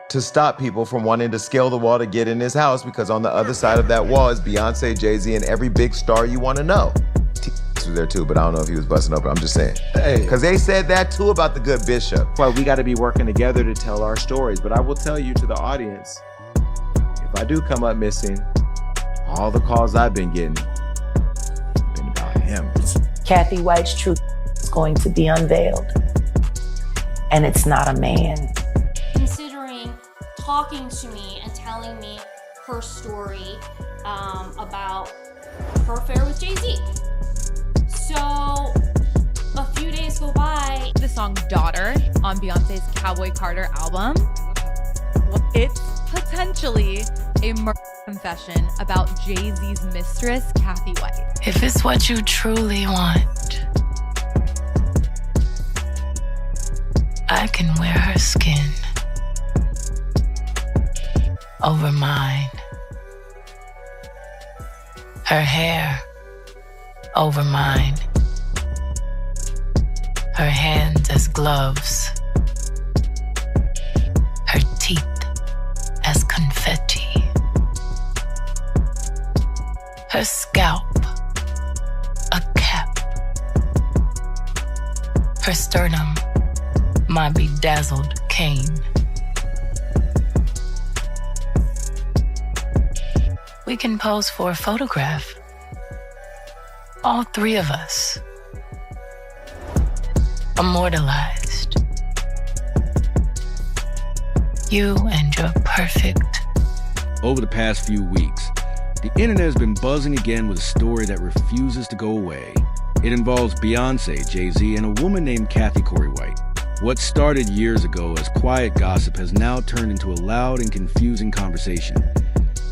to stop people from wanting to scale the wall to get in his house, because on the other side of that wall is Beyonce, Jay-Z, and every big star you want to know. Was there too, but I don't know if he was busting up. I'm just saying. Because they said that too about the good Bishop. Well, we got to be working together to tell our stories. But I will tell you, to the audience, if I do come up missing, all the calls I've been getting have been about him. Cathy White's truth is going to be unveiled. And it's not a man. Considering talking to me and telling me her story about her affair with Jay-Z. So a few days go by. The song Daughter on Beyonce's Cowboy Carter album. It's potentially a murder confession about Jay-Z's mistress, Cathy White. If it's what you truly want, I can wear her skin over mine. Her hair over mine. Her hands as gloves. Her teeth as confetti. Her scalp a cap. Her sternum my bedazzled cane. We can pose for a photograph. All three of us. Immortalized. You and your perfect. Over the past few weeks, the internet has been buzzing again with a story that refuses to go away. It involves Beyoncé, Jay-Z, and a woman named Cathy Corey White. What started years ago as quiet gossip has now turned into a loud and confusing conversation,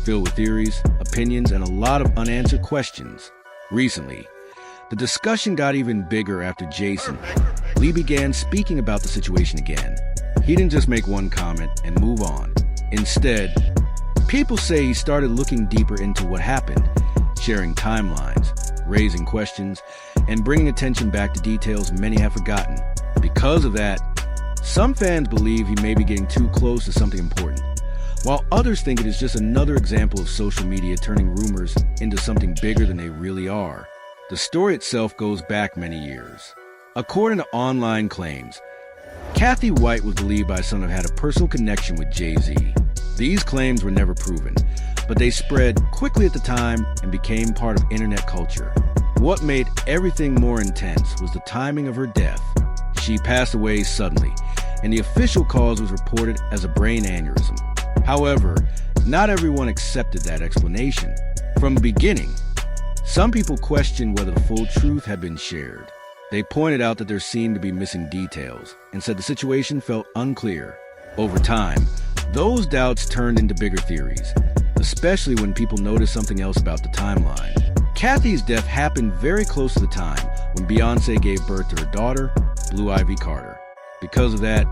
filled with theories, opinions, and a lot of unanswered questions. Recently, the discussion got even bigger after Jason Lee began speaking about the situation again. He didn't just make one comment and move on. Instead, people say he started looking deeper into what happened, sharing timelines, raising questions, and bringing attention back to details many have forgotten. Because of that, some fans believe he may be getting too close to something important, while others think it is just another example of social media turning rumors into something bigger than they really are. The story itself goes back many years. According to online claims, Cathy White was believed by some to have had a personal connection with Jay-Z. These claims were never proven, but they spread quickly at the time and became part of internet culture. What made everything more intense was the timing of her death. She passed away suddenly, and the official cause was reported as a brain aneurysm. However, not everyone accepted that explanation. From the beginning, some people questioned whether the full truth had been shared. They pointed out that there seemed to be missing details and said the situation felt unclear. Over time, those doubts turned into bigger theories, especially when people noticed something else about the timeline. Cathy's death happened very close to the time when Beyoncé gave birth to her daughter, Blue Ivy Carter. Because of that,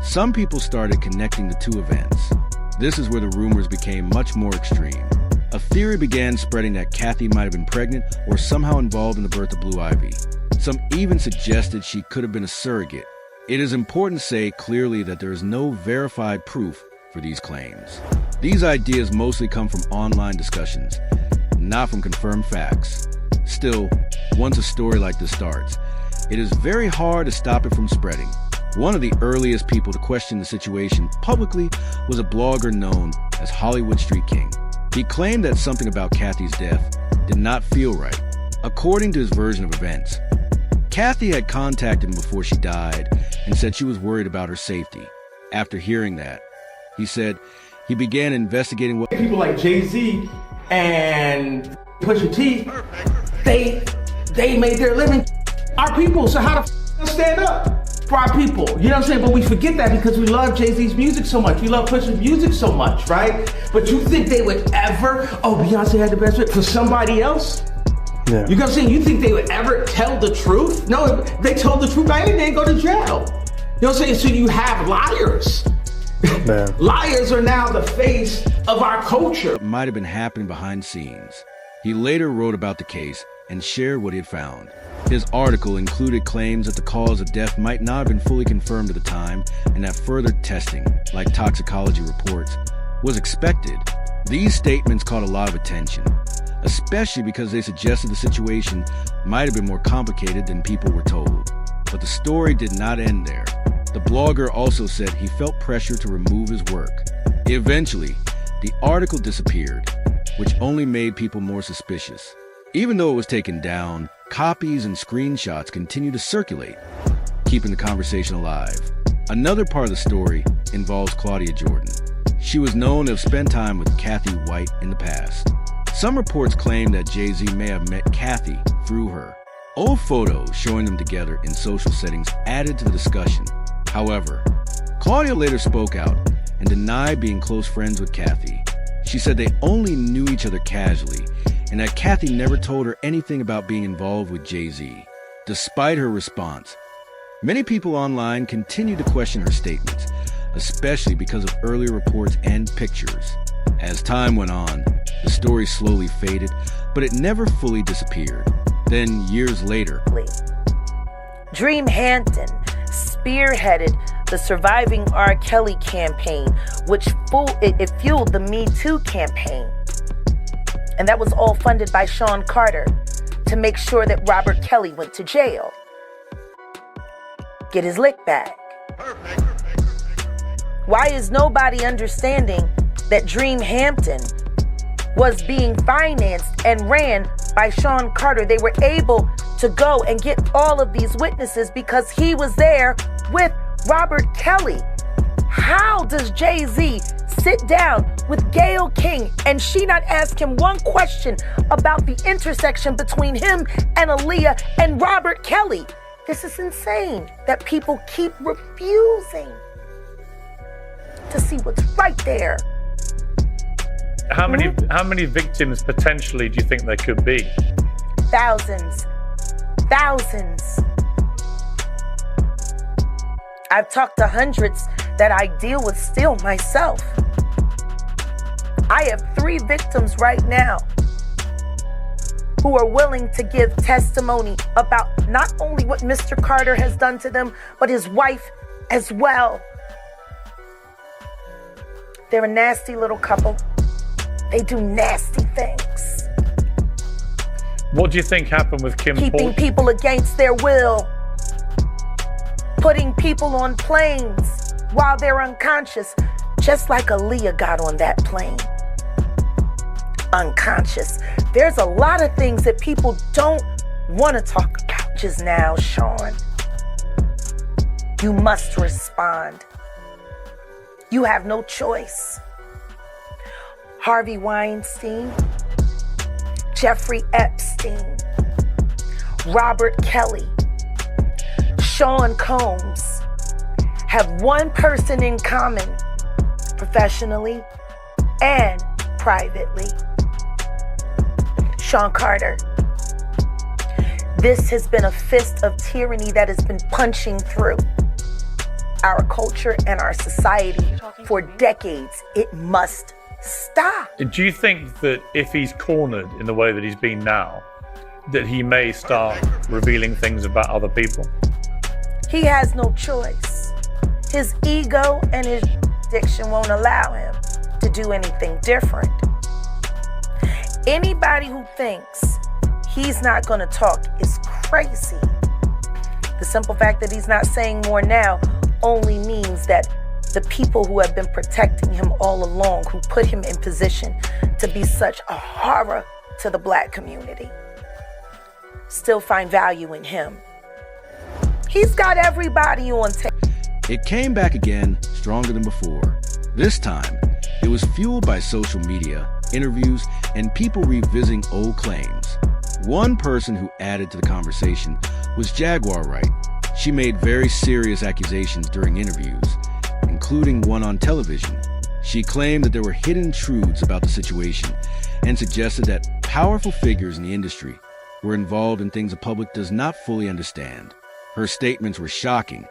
some people started connecting the two events. This is where the rumors became much more extreme. A theory began spreading that Cathy might have been pregnant or somehow involved in the birth of Blue Ivy. Some even suggested she could have been a surrogate. It is important to say clearly that there is no verified proof for these claims. These ideas mostly come from online discussions, not from confirmed facts. Still, once a story like this starts, it is very hard to stop it from spreading. One of the earliest people to question the situation publicly was a blogger known as Hollywood Street King. He claimed that something about Cathy's death did not feel right. According to his version of events, Cathy had contacted him before she died and said she was worried about her safety. After hearing that, he said he began investigating what people like Jay-Z and Pusha T, they made their living. Our people, so how to stand up for our people? You know what I'm saying? But we forget that because we love Jay-Z's music so much. We love Pusha's music so much, right? But you think they would ever, Beyonce had the best fit for somebody else? Yeah. You know what I'm saying? You think they would ever tell the truth? No, if they told the truth, they'd go to jail. You know what I'm saying? So you have liars. Man. Liars are now the face of our culture. It might have been happening behind the scenes. He later wrote about the case and shared what he had found. His article included claims that the cause of death might not have been fully confirmed at the time and that further testing, like toxicology reports, was expected. These statements caught a lot of attention, especially because they suggested the situation might have been more complicated than people were told. But the story did not end there. The blogger also said he felt pressure to remove his work. Eventually, the article disappeared, which only made people more suspicious. Even though it was taken down, copies and screenshots continued to circulate, keeping the conversation alive. Another part of the story involves Claudia Jordan. She was known to have spent time with Cathy White in the past. Some reports claim that Jay-Z may have met Cathy through her. Old photos showing them together in social settings added to the discussion. However, Claudia later spoke out and denied being close friends with Cathy. She said they only knew each other casually and that Cathy never told her anything about being involved with Jay-Z. Despite her response, many people online continued to question her statements, especially because of earlier reports and pictures. As time went on, the story slowly faded, but it never fully disappeared. Then, years later, Dream Hampton spearheaded the Surviving R. Kelly campaign, which fueled the Me Too campaign. And that was all funded by Sean Carter to make sure that Robert Kelly went to jail. Get his lick back. Why is nobody understanding that Dream Hampton was being financed and ran by Sean Carter? They were able to go and get all of these witnesses because he was there with Robert Kelly. How does Jay-Z sit down with Gayle King and she not ask him one question about the intersection between him and Aaliyah and Robert Kelly? This is insane that people keep refusing to see what's right there. How many victims potentially do you think there could be? Thousands. I've talked to hundreds that I deal with still myself. I have 3 victims right now who are willing to give testimony about not only what Mr. Carter has done to them, but his wife as well. They're a nasty little couple. They do nasty things. What do you think happened with Kim Keeping Porter? people against their will. Putting people on planes while they're unconscious, just like Aaliyah got on that plane. Unconscious. There's a lot of things that people don't want to talk about just now, Sean. You must respond. You have no choice. Harvey Weinstein, Jeffrey Epstein, Robert Kelly, Sean Combs have one person in common, professionally and privately. Sean Carter. This has been a fist of tyranny that has been punching through our culture and our society for decades. It must stop. Do you think that if he's cornered in the way that he's been now, that he may start revealing things about other people? He has no choice. His ego and his addiction won't allow him to do anything different. Anybody who thinks he's not going to talk is crazy. The simple fact that he's not saying more now only means that the people who have been protecting him all along, who put him in position to be such a horror to the Black community, still find value in him. He's got everybody on tape. It came back again, stronger than before. This time, it was fueled by social media, interviews, and people revisiting old claims. One person who added to the conversation was Jaguar Wright. She made very serious accusations during interviews, including one on television. She claimed that there were hidden truths about the situation and suggested that powerful figures in the industry were involved in things the public does not fully understand. Her statements were shocking,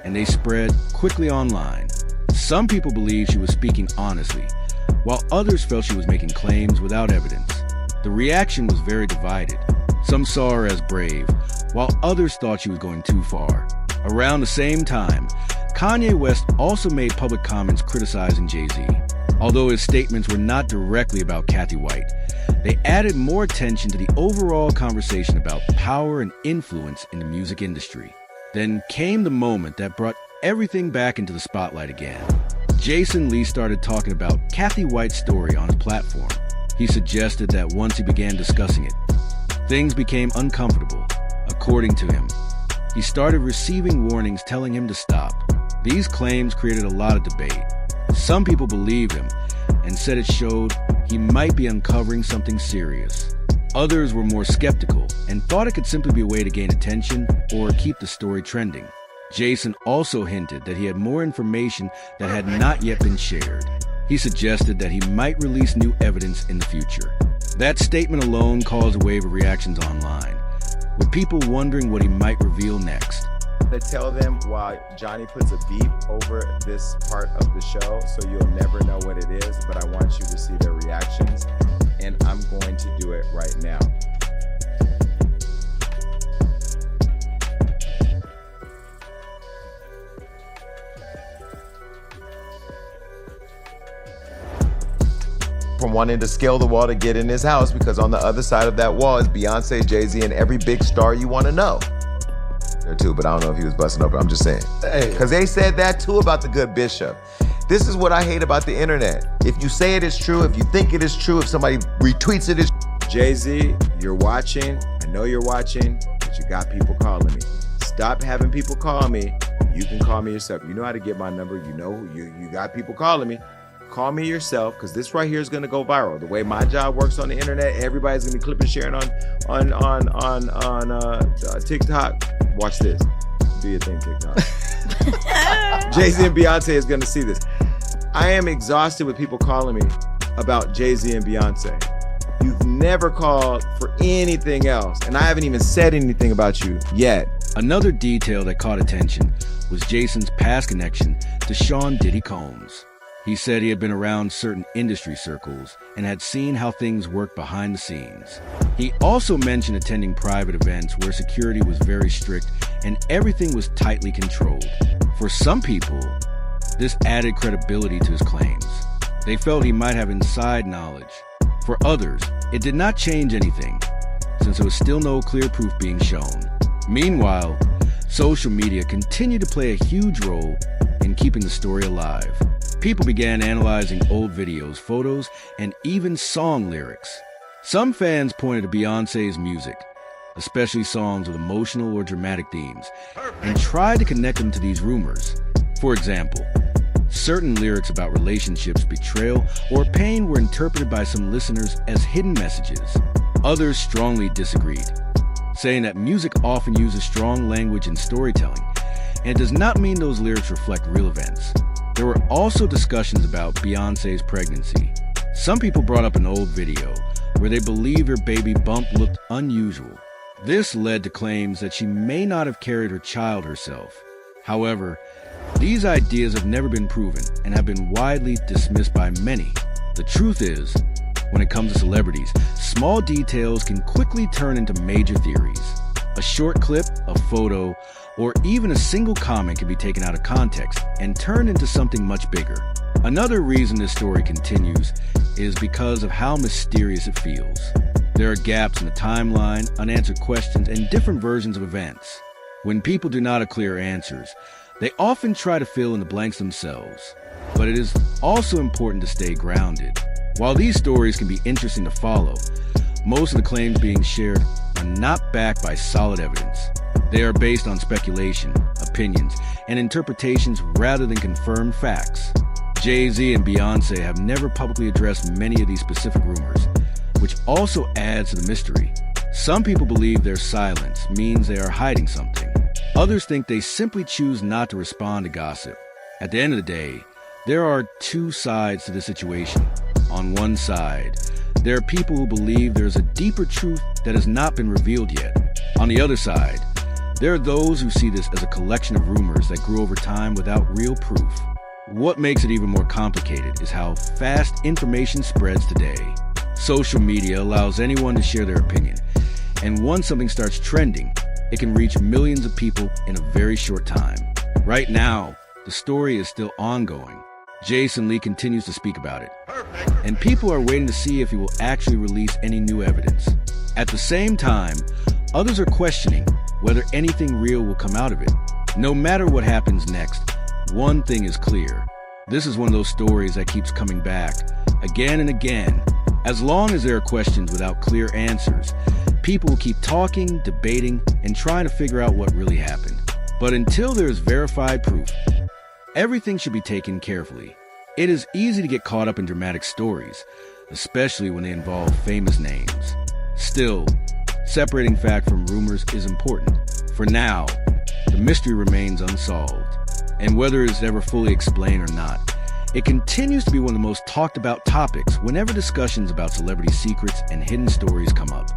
and they spread quickly online. Some people believed she was speaking honestly, while others felt she was making claims without evidence. The reaction was very divided. Some saw her as brave, while others thought she was going too far. Around the same time, Kanye West also made public comments criticizing Jay-Z. Although his statements were not directly about Cathy White, they added more attention to the overall conversation about power and influence in the music industry. Then came the moment that brought everything back into the spotlight again. Jason Lee started talking about Cathy White's story on his platform. He suggested that once he began discussing it, things became uncomfortable. According to him, he started receiving warnings telling him to stop. These claims created a lot of debate. Some people believed him and said it showed he might be uncovering something serious. Others were more skeptical and thought it could simply be a way to gain attention or keep the story trending. Jason also hinted that he had more information that had not yet been shared. He suggested that he might release new evidence in the future. That statement alone caused a wave of reactions online, with people wondering what he might reveal next. To tell them why Johnny puts a beep over this part of the show, so you'll never know what it is, but I want you to see their reactions, and I'm going to do it right now. From wanting to scale the wall to get in his house, because on the other side of that wall is Beyonce, Jay-Z, and every big star you want to know. There too, but I don't know if he was busting up. I'm just saying. Because they said that too about the good bishop. This is what I hate about the internet. If you say it is true, if you think it is true, if somebody retweets it is Jay-Z, you're watching. I know you're watching, but you got people calling me. Stop having people call me. You can call me yourself. You know how to get my number. You know you got people calling me. Call me yourself, because this right here is going to go viral. The way my job works on the internet, everybody's going to be clipping, sharing on TikTok. Watch this. Do your thing, TikTok. Jay-Z and Beyonce is going to see this. I am exhausted with people calling me about Jay-Z and Beyonce. You've never called for anything else, and I haven't even said anything about you yet. Another detail that caught attention was Jason's past connection to Sean Diddy Combs. He said he had been around certain industry circles and had seen how things work behind the scenes. He also mentioned attending private events where security was very strict and everything was tightly controlled. For some people, this added credibility to his claims. They felt he might have inside knowledge. For others, it did not change anything, since there was still no clear proof being shown. Meanwhile, social media continued to play a huge role in keeping the story alive. People began analyzing old videos, photos, and even song lyrics. Some fans pointed to Beyonce's music, especially songs with emotional or dramatic themes, and tried to connect them to these rumors. For example, certain lyrics about relationships, betrayal, or pain were interpreted by some listeners as hidden messages. Others strongly disagreed, saying that music often uses strong language in storytelling, and it does not mean those lyrics reflect real events. There were also discussions about Beyonce's pregnancy. Some people brought up an old video where they believe her baby bump looked unusual. This led to claims that she may not have carried her child herself. However, these ideas have never been proven and have been widely dismissed by many. The truth is, when it comes to celebrities, small details can quickly turn into major theories. A short clip, a photo, or even a single comment can be taken out of context and turned into something much bigger. Another reason this story continues is because of how mysterious it feels. There are gaps in the timeline, unanswered questions, and different versions of events. When people do not have clear answers, they often try to fill in the blanks themselves. But it is also important to stay grounded. While these stories can be interesting to follow, most of the claims being shared are not backed by solid evidence. They are based on speculation, opinions, and interpretations rather than confirmed facts. Jay-Z and Beyoncé have never publicly addressed many of these specific rumors, which also adds to the mystery. Some people believe their silence means they are hiding something. Others think they simply choose not to respond to gossip. At the end of the day, there are two sides to the situation. On one side, there are people who believe there is a deeper truth that has not been revealed yet. On the other side, there are those who see this as a collection of rumors that grew over time without real proof. What makes it even more complicated is how fast information spreads today. Social media allows anyone to share their opinion, And once something starts trending, it can reach millions of people in a very short time. Right now, the story is still ongoing. Jason Lee continues to speak about it. And people are waiting to see if he will actually release any new evidence. At the same time, others are questioning whether anything real will come out of it. No matter what happens next, one thing is clear. This is one of those stories that keeps coming back again and again. As long as there are questions without clear answers, people will keep talking, debating, and trying to figure out what really happened. But until there is verified proof, everything should be taken carefully. It is easy to get caught up in dramatic stories, especially when they involve famous names. Still, separating fact from rumors is important. For now, the mystery remains unsolved. And whether it's ever fully explained or not, it continues to be one of the most talked about topics whenever discussions about celebrity secrets and hidden stories come up.